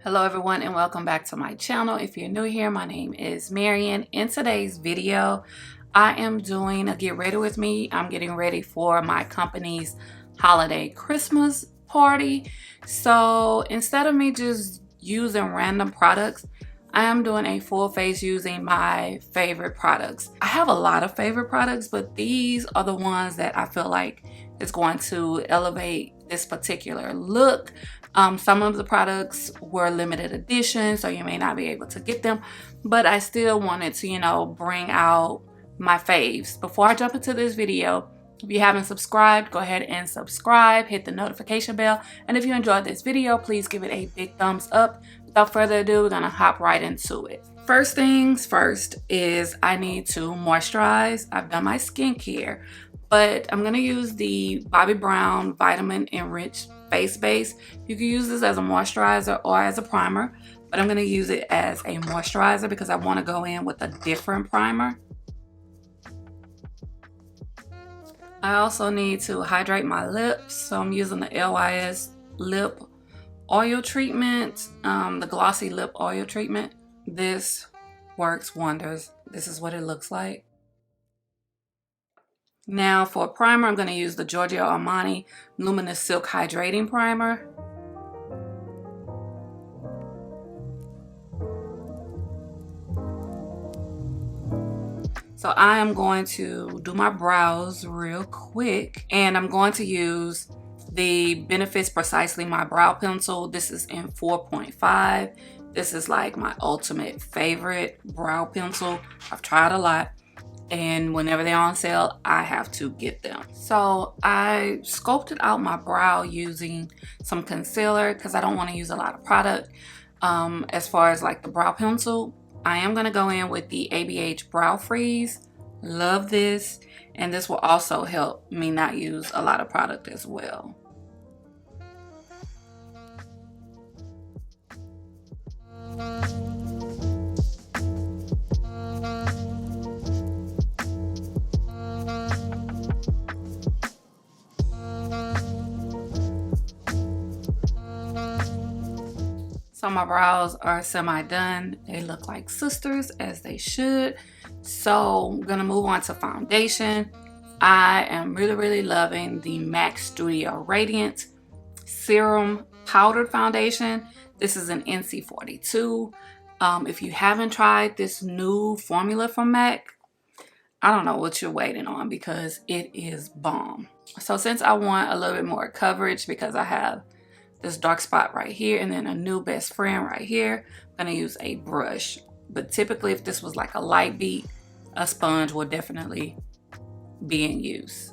Hello everyone and welcome back to my channel. If you're new here, my name is Marian. In today's video, I am doing a get ready with me. I'm getting ready for my company's holiday Christmas party. So instead of me just using random products, I am doing a full face using my favorite products. I have a lot of favorite products, but these are the ones that I feel like is going to elevate this particular look. Some of the products were limited edition, so you may not be able to get them, but I still wanted to, bring out my faves. Before I jump into this video, if you haven't subscribed, go ahead and subscribe, hit the notification bell, and if you enjoyed this video, please give it a big thumbs up. Without further ado, we're gonna hop right into it. First things first is I need to moisturize. I've done my skincare, but I'm gonna use the Bobbi Brown Vitamin Enriched Face Base. You can use this as a moisturizer or as a primer, but I'm gonna use it as a moisturizer because I wanna go in with a different primer. I also need to hydrate my lips, so I'm using the LYS Lip Oil Treatment, the Glossy Lip Oil Treatment. This works wonders. This is what it looks like. Now for a primer, I'm going to use the Giorgio Armani Luminous Silk Hydrating Primer. So I am going to do my brows real quick, and I'm going to use the Benefits Precisely My Brow Pencil. This is in 4.5. This is like my ultimate favorite brow pencil. I've tried a lot, and whenever they're on sale, I have to get them. So I sculpted out my brow using some concealer because I don't want to use a lot of product. As far as like the brow pencil, I am going to go in with the ABH Brow Freeze. Love this, and this will also help me not use a lot of product as well. So my brows are semi-done. They look like sisters, as they should. So I'm gonna move on to foundation. I am really loving the MAC Studio Radiant Serum Powdered Foundation. This is an NC42. If you haven't tried this new formula from MAC, I don't know what you're waiting on because it is bomb. So since I want a little bit more coverage because I have this dark spot right here and then a new best friend right here, I'm gonna use a brush. But typically if this was like a light beat, a sponge will definitely be in use.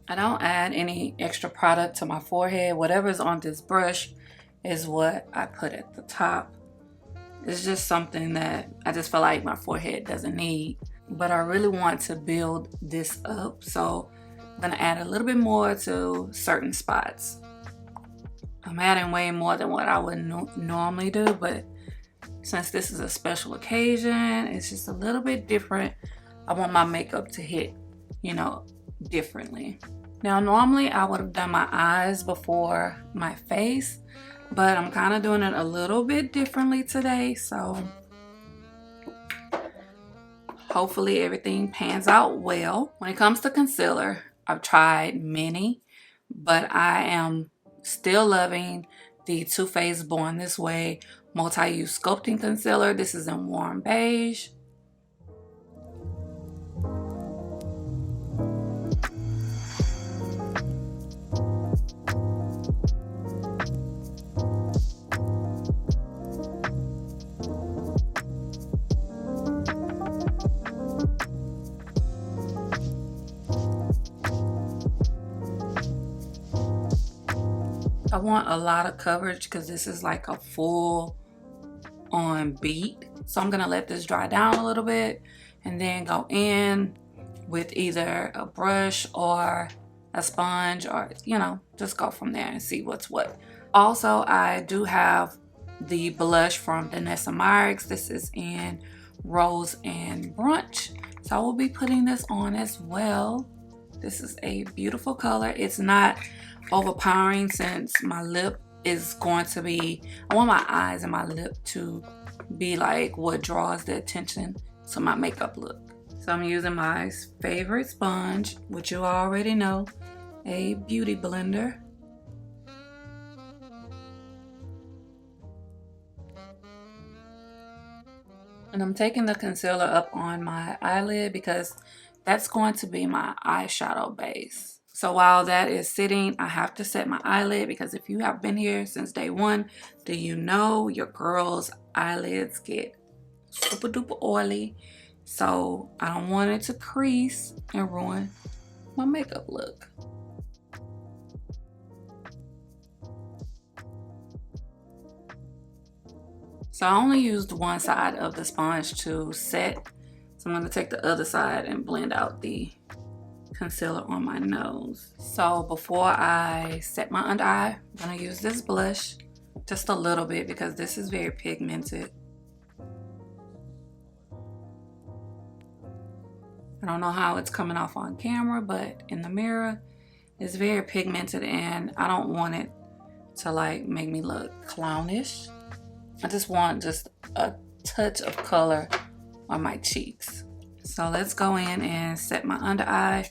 I don't add any extra product to my forehead. Whatever's on this brush is what I put at the top. It's just something that I just feel like my forehead doesn't need, but I really want to build this up. So I'm gonna add a little bit more to certain spots. I'm adding way more than what I would normally do, but since this is a special occasion, it's just a little bit different. I want my makeup to hit, differently. Now normally I would have done my eyes before my face, but I'm kind of doing it a little bit differently today, so hopefully everything pans out well. When it comes to concealer, I've tried many, but I am still loving the Too Faced Born This Way Multi-Use Sculpting Concealer. This is in Warm Beige. I want a lot of coverage because this is like a full on beat. So I'm gonna let this dry down a little bit and then go in with either a brush or a sponge, or just go from there and see what's what. Also, I do have the blush from Vanessa Myers. This is in Rose and Brunch, so I will be putting this on as well. This is a beautiful color. It's not overpowering since my lip is going to be, I want my eyes and my lip to be like what draws the attention to my makeup look. So I'm using my favorite sponge, which you already know, a beauty blender. And I'm taking the concealer up on my eyelid because that's going to be my eyeshadow base. So while that is sitting, I have to set my eyelid, because if you have been here since day one, do you know your girl's eyelids get super duper oily? So I don't want it to crease and ruin my makeup look. So I only used one side of the sponge to set. So I'm going to take the other side and blend out the concealer on my nose. So before I set my under eye, I'm going to use this blush just a little bit because this is very pigmented. I don't know how it's coming off on camera, but in the mirror it's very pigmented and I don't want it to like make me look clownish. I just want just a touch of color on my cheeks. So let's go in and set my under eye.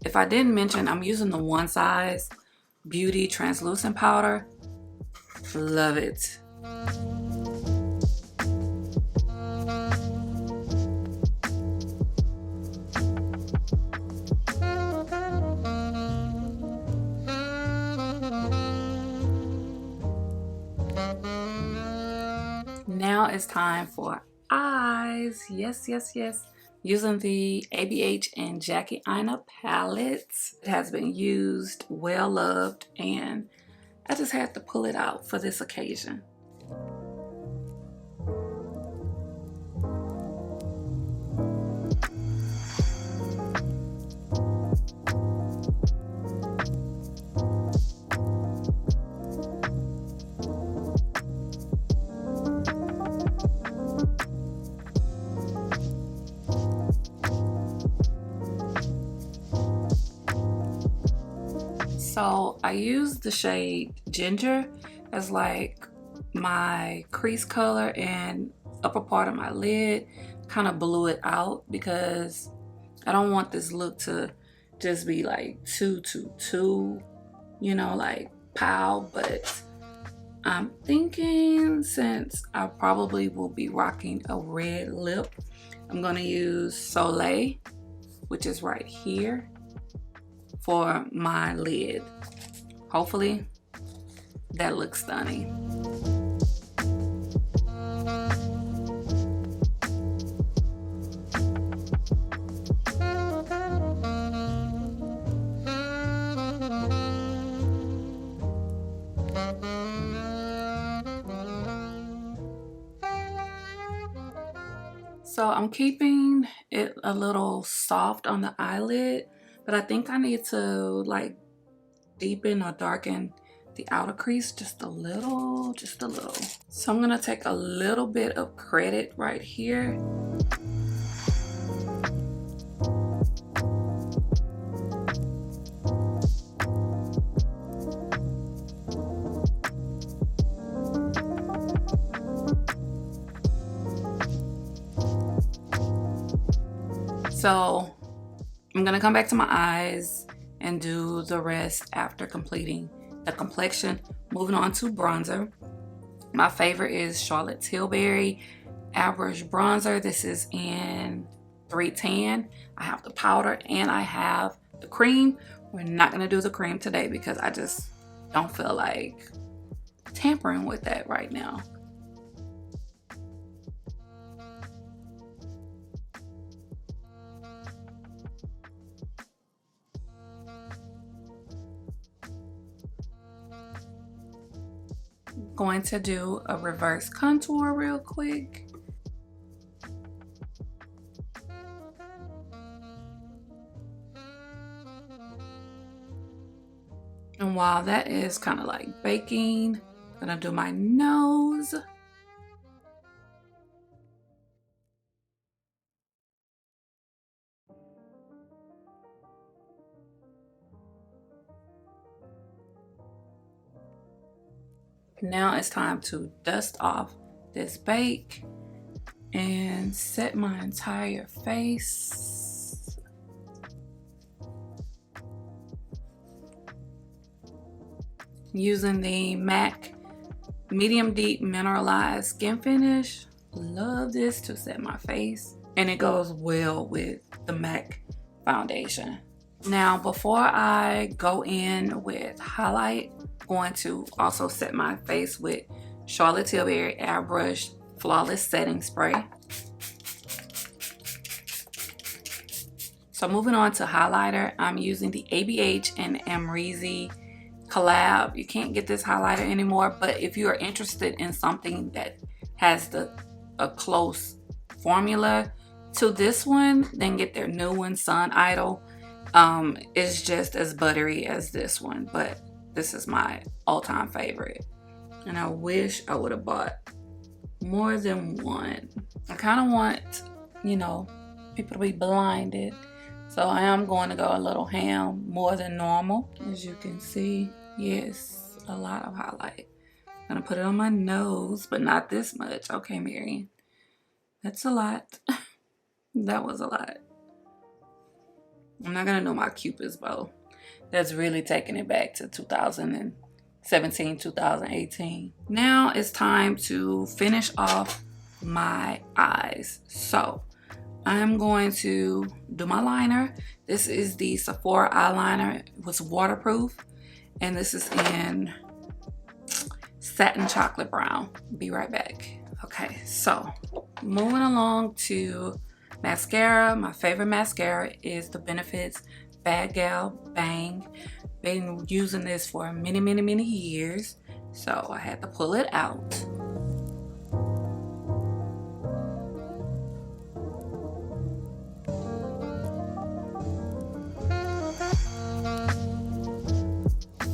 If I didn't mention, I'm using the One Size Beauty translucent powder. Love it. Now it's time for eyes. Yes, yes, yes. Using the ABH and Jackie Aina palettes. It has been used, well loved, and I just had to pull it out for this occasion. So I used the shade Ginger as like my crease color and upper part of my lid. Kind of blew it out because I don't want this look to just be like too, like pow. But I'm thinking since I probably will be rocking a red lip, I'm gonna use Soleil, which is right here, for my lid. Hopefully that looks stunning. So I'm keeping it a little soft on the eyelid, but I think I need to like deepen or darken the outer crease just a little. So I'm gonna take a little bit of credit right here. So I'm gonna come back to my eyes and do the rest after completing the complexion. Moving on to bronzer. My favorite is Charlotte Tilbury Airbrush Bronzer. This is in 310. I have the powder and I have the cream. We're not gonna do the cream today because I just don't feel like tampering with that right now. Going to do a reverse contour real quick. And while that is kind of like baking, I'm gonna do my nose. Now it's time to dust off this bake and set my entire face. Using the MAC Medium Deep Mineralized Skin Finish. Love this to set my face, and it goes well with the MAC foundation. Now, before I go in with highlight, I'm going to also set my face with Charlotte Tilbury Airbrush Flawless Setting Spray. So moving on to highlighter, I'm using the ABH and Amrezy collab. You can't get this highlighter anymore, but if you are interested in something that has a close formula to this one, then get their new one, Sun Idol. It's just as buttery as this one, but this is my all-time favorite. And I wish I would have bought more than one. I kind of want, you know, people to be blinded. So I am going to go a little ham, more than normal. As you can see, yes, a lot of highlight. I'm gonna put it on my nose, but not this much. Okay, Marion, that's a lot. That was a lot. I'm not gonna do my Cupid's bow. That's really taking it back to 2017, 2018. Now it's time to finish off my eyes. So I'm going to do my liner. This is the Sephora eyeliner. It was waterproof, and this is in Satin Chocolate Brown. Be right back. Okay, so moving along to mascara. My favorite mascara is the Benefits Bad Gal Bang. Been using this for many years, so I had to pull it out.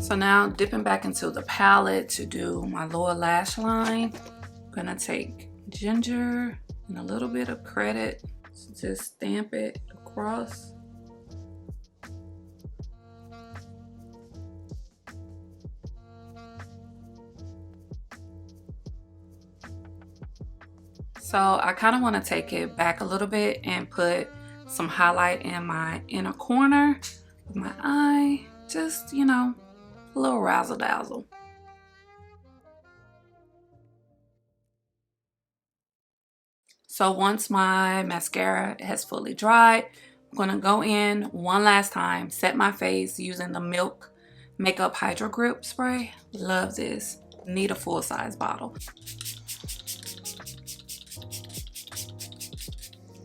So now dipping back into the palette to do my lower lash line, I'm gonna take ginger and a little bit of credit, just stamp it across. So I kind of want to take it back a little bit and put some highlight in my inner corner of my eye. Just, you know, a little razzle dazzle. So once my mascara has fully dried, I'm going to go in one last time, set my face using the Milk Makeup Hydro Grip Spray. Love this. Need a full-size bottle.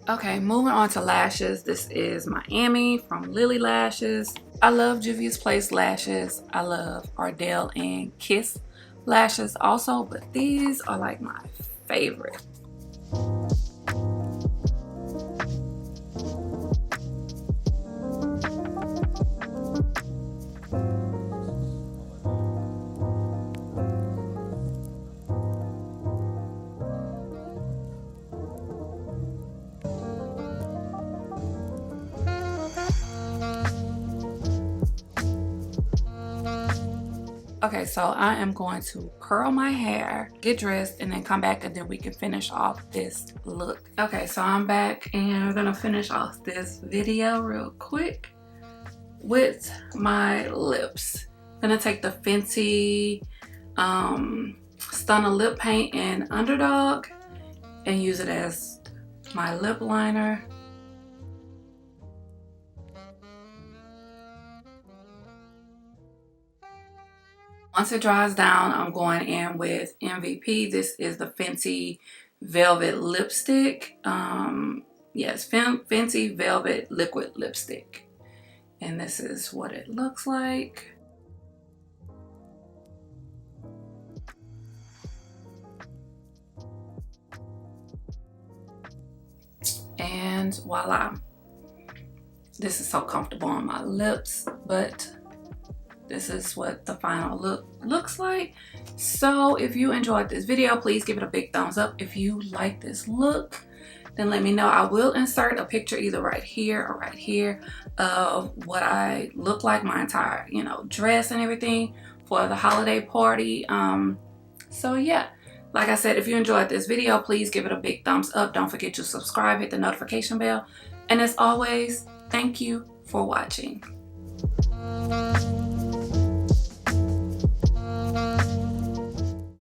Okay, moving on to lashes. This is Miami from Lily Lashes. I love Juvia's Place lashes. I love Ardell and Kiss lashes also, but these are like my favorite. Okay, so I am going to curl my hair, get dressed, and then come back, and then we can finish off this look. Okay, so I'm back, and we're gonna finish off this video real quick with my lips. I'm gonna take the Fenty Stunner Lip Paint in Underdog and use it as my lip liner. Once it dries down, I'm going in with MVP. This is the Fenty Velvet Lipstick. Yes, Fenty Velvet Liquid Lipstick. And this is what it looks like. And voila. This is so comfortable on my lips, but this is what the final look looks like. So if you enjoyed this video, please give it a big thumbs up. If you like this look, then let me know. I will insert a picture either right here or right here of what I look like, my entire, you know, dress and everything for the holiday party. So yeah, like I said, if you enjoyed this video, please give it a big thumbs up. Don't forget to subscribe, hit the notification bell. And as always, thank you for watching.